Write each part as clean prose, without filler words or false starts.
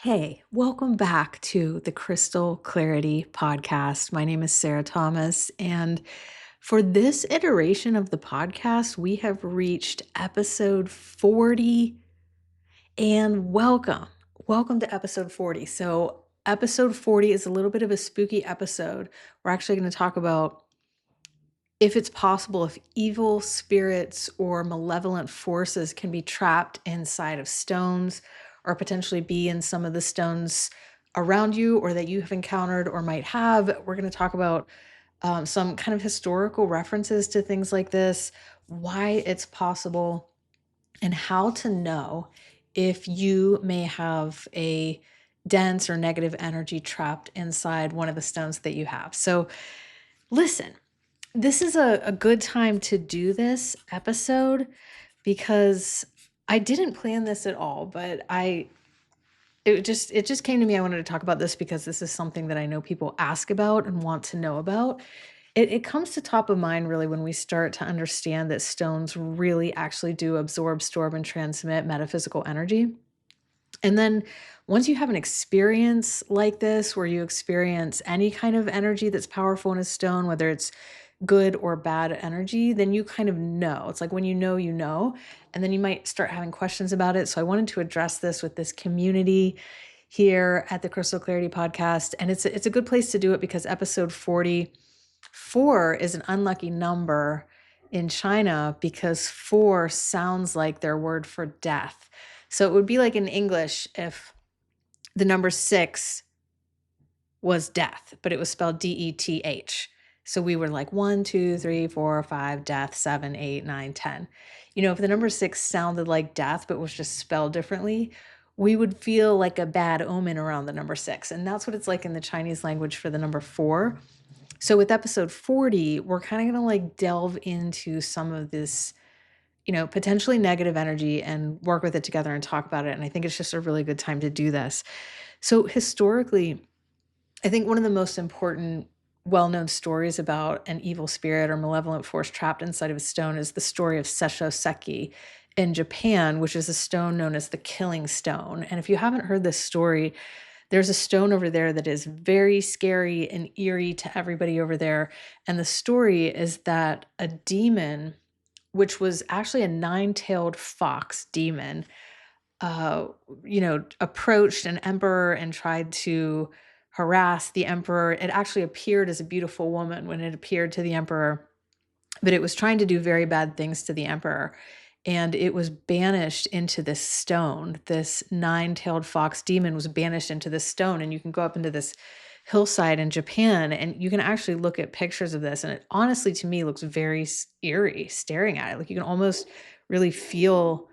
Hey, welcome back to the Crystal Clarity Podcast. My name is Sarah Thomas, and for this iteration of the podcast, we have reached episode 40. And welcome, welcome to episode 40. So, episode 40 is a little bit of a spooky episode. We're actually going to talk about if it's possible, if evil spirits or malevolent forces can be trapped inside of stones or potentially be in some of the stones around you or that you have encountered or might have. We're going to talk about some kind of historical references to things like this, why it's possible, and how to know if you may have a dense or negative energy trapped inside one of the stones that you have. So, listen, this is a good time to do this episode because I didn't plan this at all, but it just came to me. I wanted to talk about this because this is something that I know people ask about and want to know about. It comes to top of mind really when we start to understand that stones really actually do absorb, store, and transmit metaphysical energy. And then once you have an experience like this, where you experience any kind of energy that's powerful in a stone, whether it's good or bad energy, then you kind of know. It's like when you know, and then you might start having questions about it. So I wanted to address this with this community here at the Crystal Clarity Podcast. And it's a good place to do it because episode 44 is an unlucky number in China because four sounds like their word for death. So it would be like in English if the number six was death, but it was spelled DETH. So we were like 1, 2, 3, 4, 5, death, 7, 8, 9, 10. If the number six sounded like death, but was just spelled differently, we would feel like a bad omen around the number six. And that's what it's like in the Chinese language for the number four. So with episode 40, we're kind of going to like delve into some of this, potentially negative energy and work with it together and talk about it. And I think it's just a really good time to do this. So historically, I think one of the most important well-known stories about an evil spirit or malevolent force trapped inside of a stone is the story of Sessho Seki in Japan, which is a stone known as the Killing Stone. And if you haven't heard this story, there's a stone over there that is very scary and eerie to everybody over there. And the story is that a demon, which was actually a nine-tailed fox demon, approached an emperor and tried to harass the emperor. It actually appeared as a beautiful woman when it appeared to the emperor, but it was trying to do very bad things to the emperor. And it was banished into this stone. This nine-tailed fox demon was banished into this stone. And you can go up into this hillside in Japan and you can actually look at pictures of this. And it honestly, to me, looks very eerie staring at it. Like you can almost really feel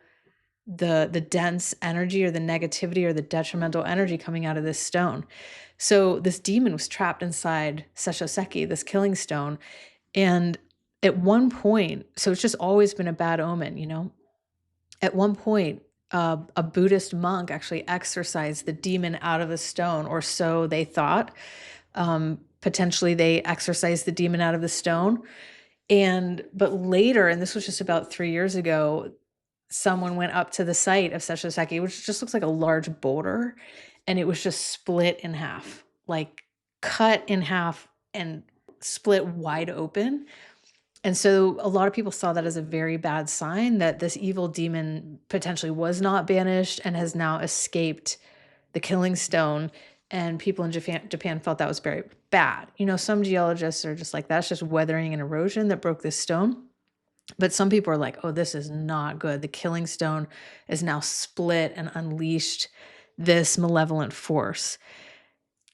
the dense energy or the negativity or the detrimental energy coming out of this stone. So this demon was trapped inside Sessoseki, this killing stone. And at one point, so it's just always been a bad omen. At one point, a Buddhist monk actually exorcised the demon out of the stone, or so they thought. Potentially, they exorcised the demon out of the stone. But later, and this was just about 3 years ago, someone went up to the site of Sessoseki, which just looks like a large boulder, and it was just split in half, like cut in half and split wide open. And so a lot of people saw that as a very bad sign that this evil demon potentially was not banished and has now escaped the killing stone. And people in Japan felt that was very bad. Some geologists are just like, that's just weathering and erosion that broke this stone. But some people are like, oh, this is not good. The killing stone is now split and unleashed this malevolent force.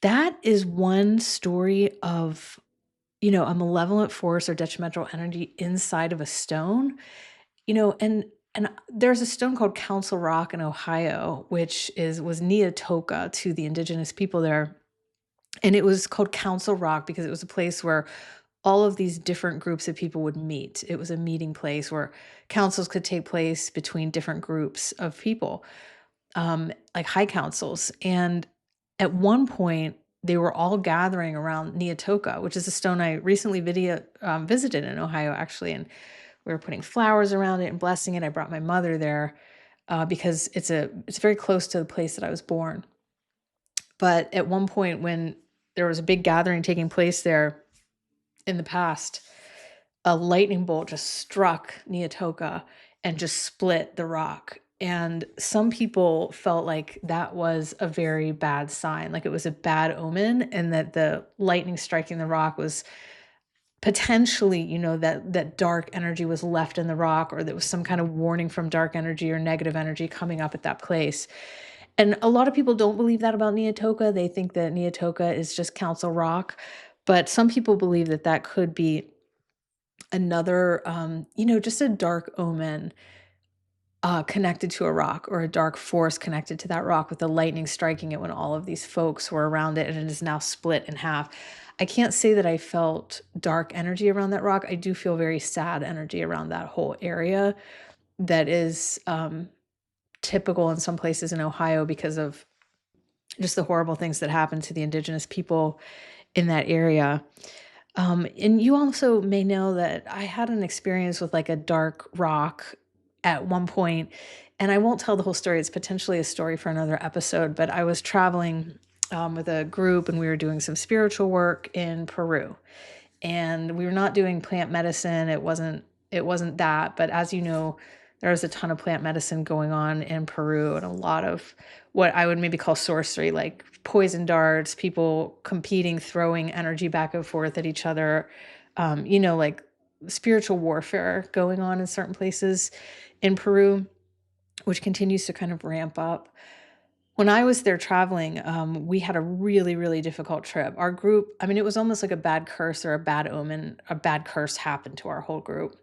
That is one story of, a malevolent force or detrimental energy inside of a stone. And there's a stone called Council Rock in Ohio, which was Neatoka to the indigenous people there. And it was called Council Rock because it was a place where all of these different groups of people would meet. It was a meeting place where councils could take place between different groups of people, like high councils. And at one point, they were all gathering around Neatoka, which is a stone I recently visited in Ohio, actually. And we were putting flowers around it and blessing it. I brought my mother there because it's very close to the place that I was born. But at one point when there was a big gathering taking place there in the past, a lightning bolt just struck Neotoka and just split the rock. And some people felt like that was a very bad sign, like it was a bad omen, and that the lightning striking the rock was potentially, that dark energy was left in the rock, or there was some kind of warning from dark energy or negative energy coming up at that place. And a lot of people don't believe that about Neotoka. They think that Neotoka is just Council Rock, but some people believe that that could be another, just a dark omen connected to a rock, or a dark force connected to that rock, with the lightning striking it when all of these folks were around it and it is now split in half. I can't say that I felt dark energy around that rock. I do feel very sad energy around that whole area that is typical in some places in Ohio because of just the horrible things that happened to the indigenous people in that area. And you also may know that I had an experience with like a dark rock at one point, and I won't tell the whole story. It's potentially a story for another episode, but I was traveling with a group and we were doing some spiritual work in Peru. And we were not doing plant medicine. It wasn't that, but as you know, there was a ton of plant medicine going on in Peru, and a lot of what I would maybe call sorcery, like poison darts, people competing, throwing energy back and forth at each other, like spiritual warfare going on in certain places in Peru, which continues to kind of ramp up. When I was there traveling, we had a really, really difficult trip. Our group, I mean, it was almost like a bad curse or a bad omen, a bad curse happened to our whole group.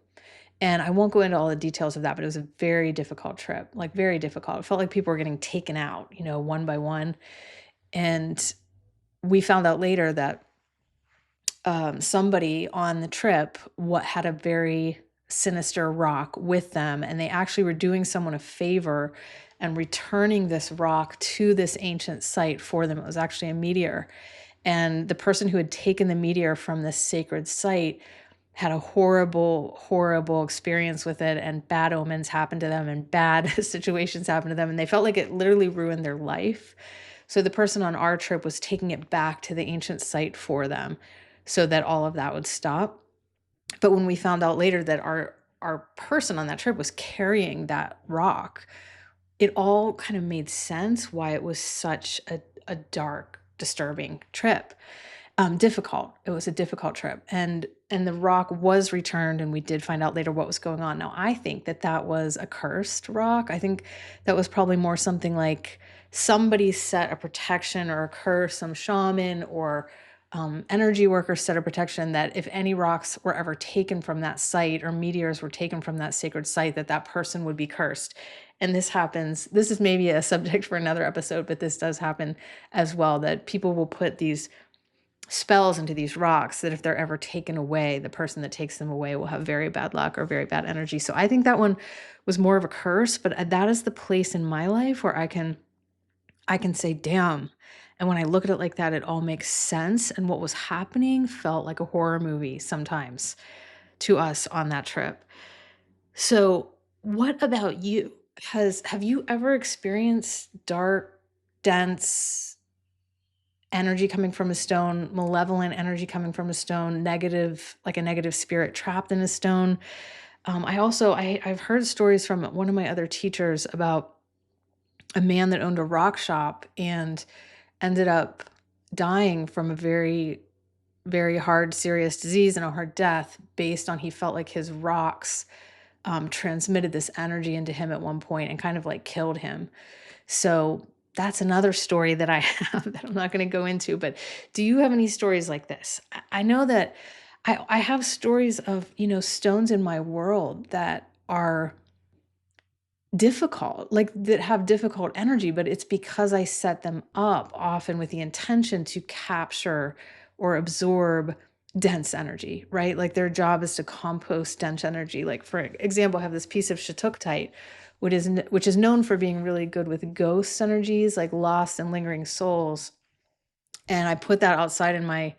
And I won't go into all the details of that, but it was a very difficult trip, like very difficult. It felt like people were getting taken out, one by one. And we found out later that somebody on the trip what had a very sinister rock with them, and they actually were doing someone a favor and returning this rock to this ancient site for them. It was actually a meteor, and the person who had taken the meteor from this sacred site had a horrible, horrible experience with it, and bad omens happened to them, and bad situations happened to them, and they felt like it literally ruined their life. So the person on our trip was taking it back to the ancient site for them so that all of that would stop. But when we found out later that our person on that trip was carrying that rock, it all kind of made sense why it was such a dark, disturbing trip. Difficult. It was a difficult trip, and the rock was returned, and we did find out later what was going on. Now, I think that that was a cursed rock. I think that was probably more something like somebody set a protection or a curse, some shaman or energy worker set a protection that if any rocks were ever taken from that site or meteors were taken from that sacred site, that that person would be cursed. And this happens. This is maybe a subject for another episode, but this does happen as well, that people will put these spells into these rocks that if they're ever taken away, the person that takes them away will have very bad luck or very bad energy. So I think that one was more of a curse, but that is the place in my life where I can say, damn. And when I look at it like that, it all makes sense. And what was happening felt like a horror movie sometimes to us on that trip. So, what about you? Have you ever experienced dark, dense energy coming from a stone, malevolent energy coming from a stone, negative, like a negative spirit trapped in a stone? I've heard stories from one of my other teachers about a man that owned a rock shop and ended up dying from a very, very hard, serious disease and a hard death based on he felt like his rocks transmitted this energy into him at one point and kind of like killed him. So that's another story that I have that I'm not going to go into. But do you have any stories like this? I know that I have stories of, stones in my world that are difficult, like that have difficult energy, but it's because I set them up often with the intention to capture or absorb dense energy, right? Like their job is to compost dense energy. Like for example, I have this piece of Shatukite, which is known for being really good with ghost energies, like lost and lingering souls. And I put that outside in my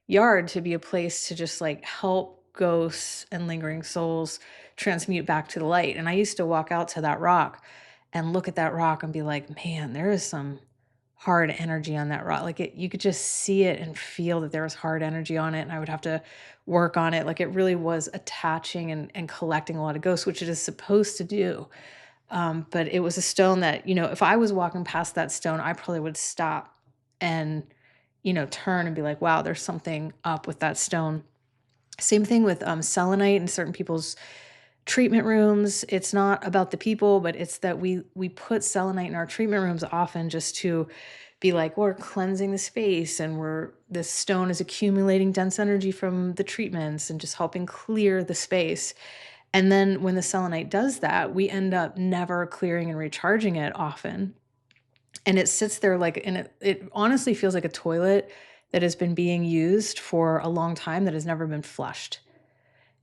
yard to be a place to just like help ghosts and lingering souls transmute back to the light. And I used to walk out to that rock and look at that rock and be like, man, there is some hard energy on that rock. Like you could just see it and feel that there was hard energy on it, and I would have to work on it. Like it really was attaching and collecting a lot of ghosts, which it is supposed to do. But it was a stone that, if I was walking past that stone, I probably would stop and, turn and be like, wow, there's something up with that stone. Same thing with selenite in certain people's treatment rooms. It's not about the people, but it's that we put selenite in our treatment rooms often just to be like, we're cleansing the space, and this stone is accumulating dense energy from the treatments and just helping clear the space. And then when the selenite does that, we end up never clearing and recharging it often. And it sits there like, and it honestly feels like a toilet that has been being used for a long time that has never been flushed.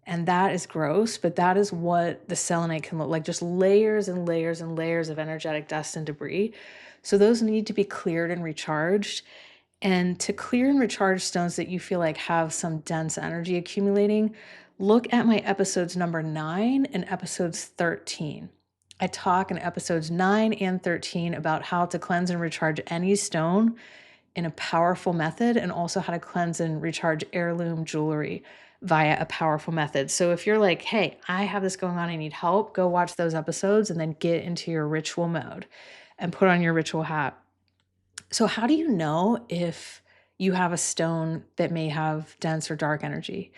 And that is gross, but that is what the selenite can look like, just layers and layers and layers of energetic dust and debris. So those need to be cleared and recharged. And to clear and recharge stones that you feel like have some dense energy accumulating, look at my episodes number 9 and episodes 13. I talk in episodes 9 and 13 about how to cleanse and recharge any stone in a powerful method, and also how to cleanse and recharge heirloom jewelry via a powerful method. So if you're like, hey, I have this going on, I need help, go watch those episodes and then get into your ritual mode and put on your ritual hat. So, how do you know if you have a stone that may have dense or dark energy?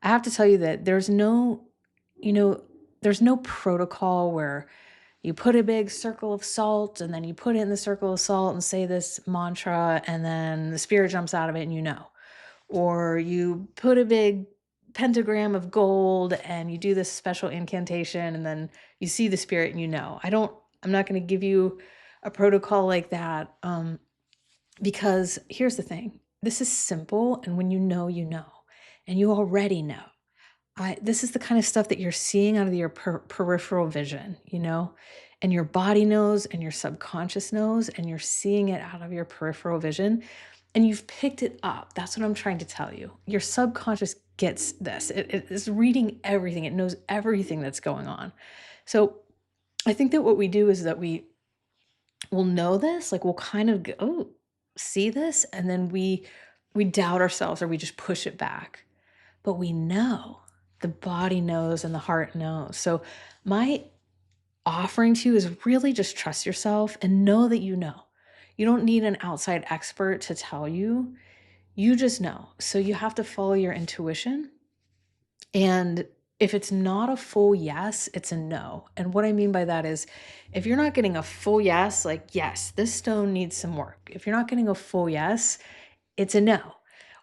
I have to tell you that you know, there's no protocol where you put a big circle of salt and then you put it in the circle of salt and say this mantra, and then the spirit jumps out of it and or you put a big pentagram of gold and you do this special incantation and then you see the spirit and I'm not going to give you a protocol like that. Because here's the thing, this is simple, and when you know, and you already know. This is the kind of stuff that you're seeing out of your peripheral vision, and your body knows, and your subconscious knows, and you're seeing it out of your peripheral vision, and you've picked it up. That's what I'm trying to tell you. Your subconscious gets this. It is reading everything. It knows everything that's going on. So I think that what we do is that we will know this, like we'll kind of go, oh, see this, and then we doubt ourselves, or we just push it back. But we know, the body knows and the heart knows. So my offering to you is really just trust yourself and know that you know. You don't need an outside expert to tell you. You just know. So you have to follow your intuition. And if it's not a full yes, it's a no. And what I mean by that is, if you're not getting a full yes, like, yes, this stone needs some work. If you're not getting a full yes, it's a no.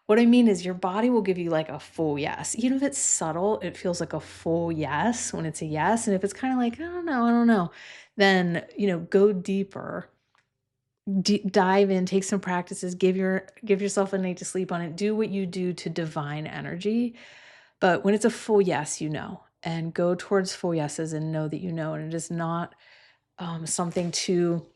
What I mean is, your body will give you like a full yes. Even if it's subtle, it feels like a full yes when it's a yes. And if it's kind of like, I don't know, then, go deeper, dive in, take some practices, give yourself a night to sleep on it. Do what you do to divine energy. But when it's a full yes, and go towards full yeses and know that you know. And it is not something to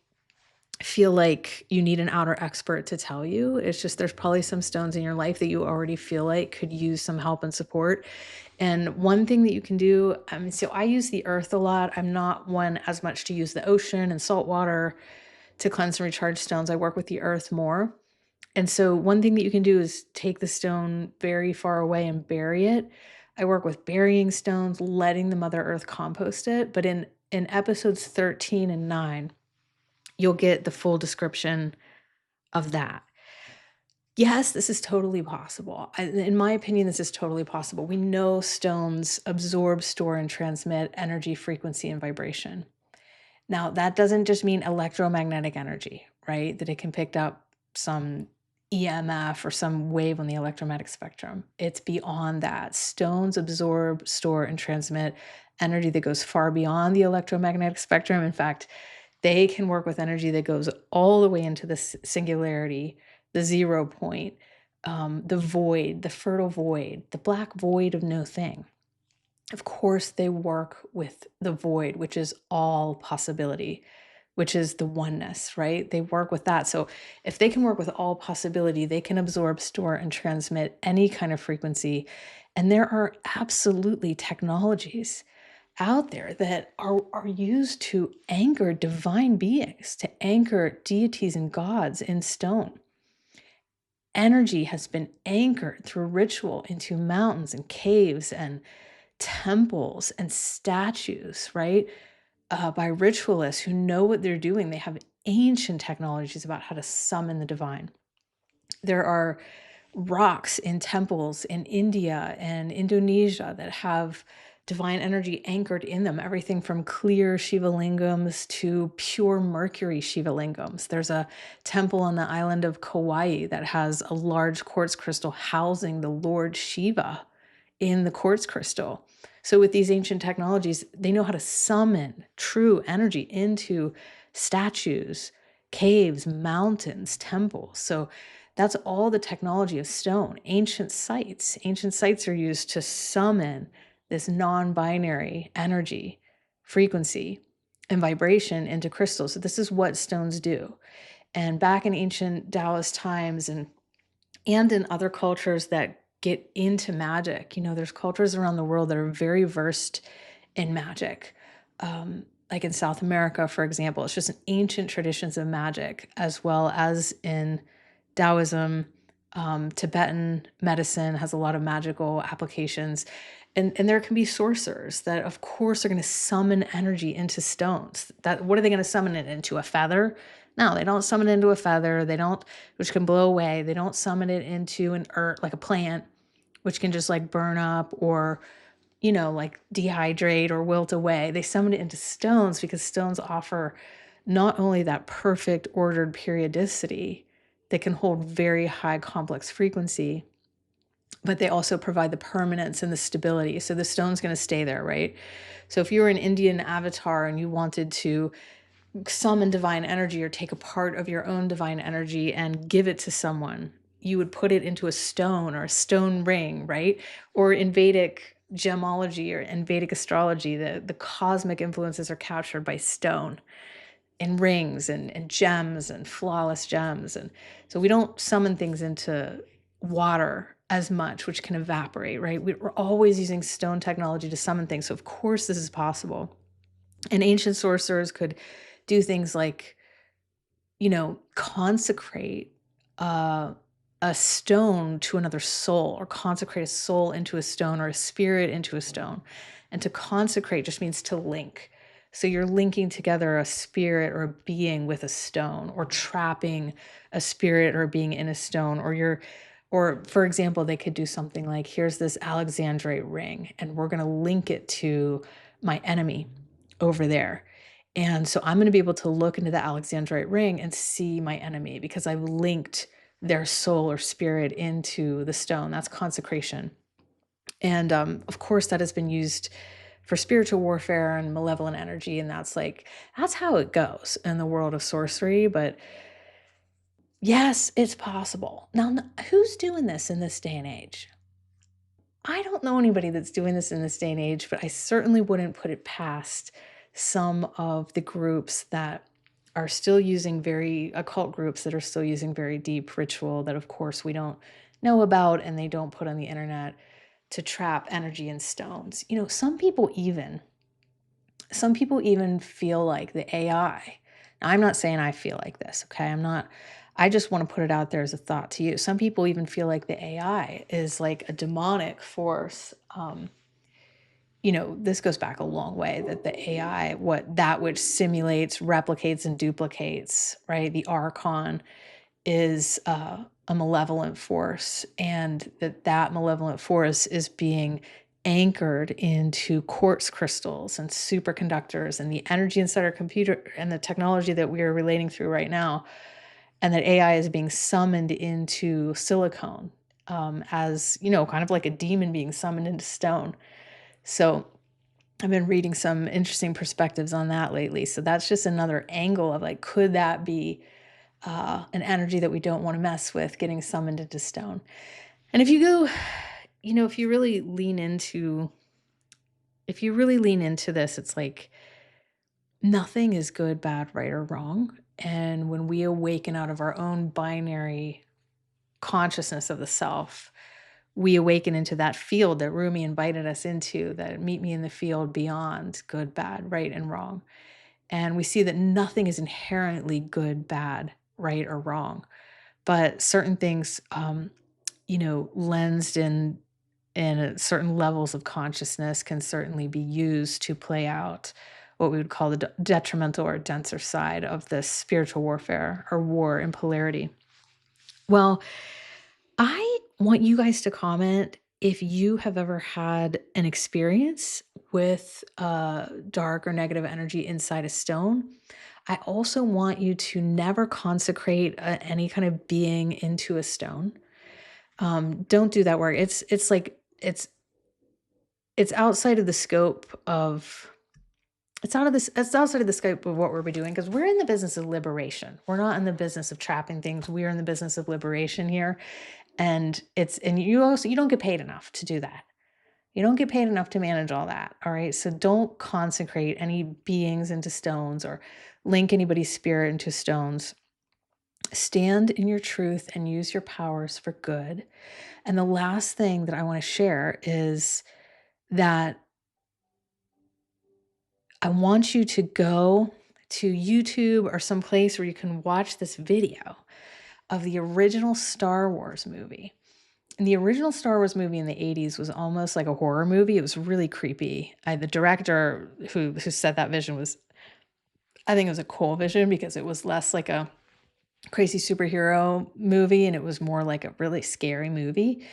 feel like you need an outer expert to tell you. It's just, there's probably some stones in your life that you already feel like could use some help and support. And one thing that you can do, so I use the earth a lot. I'm not one as much to use the ocean and salt water to cleanse and recharge stones. I work with the earth more. And so one thing that you can do is take the stone very far away and bury it. I work with burying stones, letting the Mother Earth compost it. But in episodes 13 and 9, you'll get the full description of that. Yes, this is totally possible. In my opinion, this is totally possible. We know stones absorb, store, and transmit energy, frequency, and vibration. Now, that doesn't just mean electromagnetic energy, right? That it can pick up some EMF or some wave on the electromagnetic spectrum. It's beyond that. Stones absorb, store, and transmit energy that goes far beyond the electromagnetic spectrum. In fact, they can work with energy that goes all the way into the singularity, the 0 point, the void, the fertile void, the black void of no thing. Of course, they work with the void, which is all possibility, which is the oneness, right? They work with that. So if they can work with all possibility, they can absorb, store, and transmit any kind of frequency. And there are absolutely technologies out there that are used to anchor divine beings, to anchor deities and gods in stone. Energy has been anchored through ritual into mountains and caves and temples and statues, right? By ritualists who know what they're doing. They have ancient technologies about how to summon the divine. There are rocks in temples in India and Indonesia that have divine energy anchored in them, everything from clear Shiva lingams to pure mercury Shiva lingams. There's a temple on the island of Kauai that has a large quartz crystal housing the Lord Shiva in the quartz crystal. So with these ancient technologies, they know how to summon true energy into statues, caves, mountains, temples. So that's all the technology of stone. Ancient sites. Ancient sites are used to summon this non-binary energy, frequency, and vibration into crystals. So this is what stones do. And back in ancient Taoist times and in other cultures that get into magic, there's cultures around the world that are very versed in magic. Like in South America, for example, it's just ancient traditions of magic, as well as in Taoism. Tibetan medicine has a lot of magical applications. And there can be sorcerers that, of course, are going to summon energy into stones. What are they going to summon it into? A feather? No, they don't summon it into a feather. They don't, which can blow away. They don't summon it into an earth, like a plant, which can just like burn up or, like dehydrate or wilt away. They summon it into stones because stones offer not only that perfect ordered periodicity that can hold very high complex frequency, but they also provide the permanence and the stability. So the stone's going to stay there, right? So if you were an Indian avatar and you wanted to summon divine energy or take a part of your own divine energy and give it to someone, you would put it into a stone or a stone ring, right? Or in Vedic gemology or in Vedic astrology, the cosmic influences are captured by stone and rings and gems and flawless gems. And so we don't summon things into water as much, which can evaporate, right? We're always using stone technology to summon things. So of course this is possible. And ancient sorcerers could do things like, consecrate a stone to another soul, or consecrate a soul into a stone, or a spirit into a stone. And to consecrate just means to link. So you're linking together a spirit or a being with a stone, or trapping a spirit or a being in a stone, or for example, they could do something like, here's this Alexandrite ring, and we're going to link it to my enemy over there. And so I'm going to be able to look into the Alexandrite ring and see my enemy because I've linked their soul or spirit into the stone. That's consecration. And of course, that has been used for spiritual warfare and malevolent energy. And that's how it goes in the world of sorcery. But yes, it's possible. Now, who's doing this in this day and age? I don't know anybody that's doing this in this day and age, but I certainly wouldn't put it past some of the groups that are still using occult groups that are still using very deep ritual that, of course, we don't know about and they don't put on the internet to trap energy in stones. Some people even feel like the AI. Now, I'm not saying I feel like this, okay? I just want to put it out there as a thought to you. Some people even feel like the AI is like a demonic force. This goes back a long way, that the AI, which simulates, replicates, and duplicates, right? The Archon is a malevolent force, and that malevolent force is being anchored into quartz crystals and superconductors and the energy inside our computer and the technology that we are relating through right now, and that AI is being summoned into silicone, as kind of like a demon being summoned into stone. So I've been reading some interesting perspectives on that lately. So that's just another angle of like, could that be an energy that we don't want to mess with getting summoned into stone? And if you go, if you really lean into this, it's like nothing is good, bad, right, or wrong. And when we awaken out of our own binary consciousness of the self, we awaken into that field that Rumi invited us into, that meet me in the field beyond good, bad, right, and wrong. And we see that nothing is inherently good, bad, right, or wrong, but certain things, lensed in certain levels of consciousness can certainly be used to play out what we would call the detrimental or denser side of this spiritual warfare or war in polarity. Well, I want you guys to comment if you have ever had an experience with dark or negative energy inside a stone. I also want you to never consecrate any kind of being into a stone. Don't do that work. It's outside of the scope of it's outside of the scope of what we're doing, because we're in the business of liberation. We're not in the business of trapping things. We are in the business of liberation here. And you don't get paid enough to do that. You don't get paid enough to manage all that. All right. So don't consecrate any beings into stones or link anybody's spirit into stones. Stand in your truth and use your powers for good. And the last thing that I want to share is that I want you to go to YouTube or some place where you can watch this video of the original Star Wars movie. And the original Star Wars movie in the 80s was almost like a horror movie. It was really creepy. The director who set that vision I think it was a cool vision, because it was less like a crazy superhero movie and it was more like a really scary movie.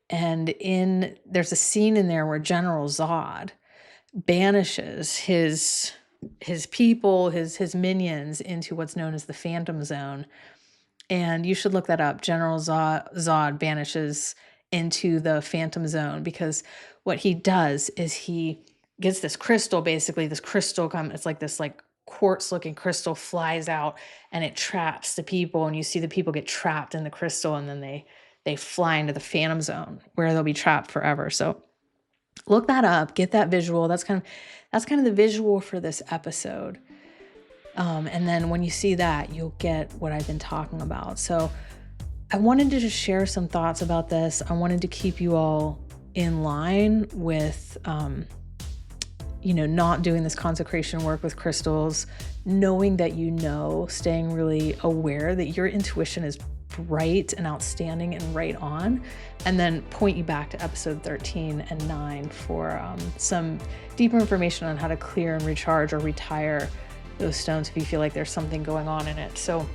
And there's a scene in there where General Zod banishes his people, his minions, into what's known as the Phantom Zone. And you should look that up. General Zod banishes into the Phantom Zone, because what he does is he gets this crystal, basically this crystal it's like this quartz looking crystal flies out and it traps the people, and you see the people get trapped in the crystal, and then they fly into the Phantom Zone where they'll be trapped forever. So look that up, get that visual. That's kind of the visual for this episode. And then when you see that, you'll get what I've been talking about. So I wanted to just share some thoughts about this. I wanted to keep you all in line with, not doing this consecration work with crystals, knowing that, staying really aware that your intuition is bright and outstanding and right on, and then point you back to episode 13 and 9 for some deeper information on how to clear and recharge or retire those stones if you feel like there's something going on in it. So,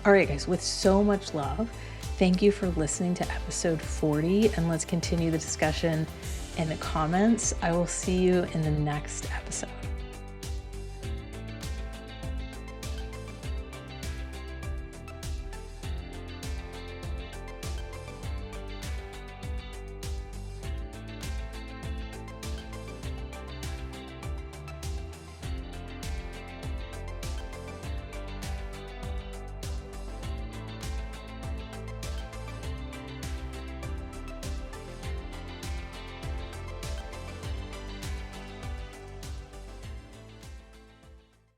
all right, guys, with so much love, thank you for listening to episode 40, and let's continue the discussion in the comments. I will see you in the next episode.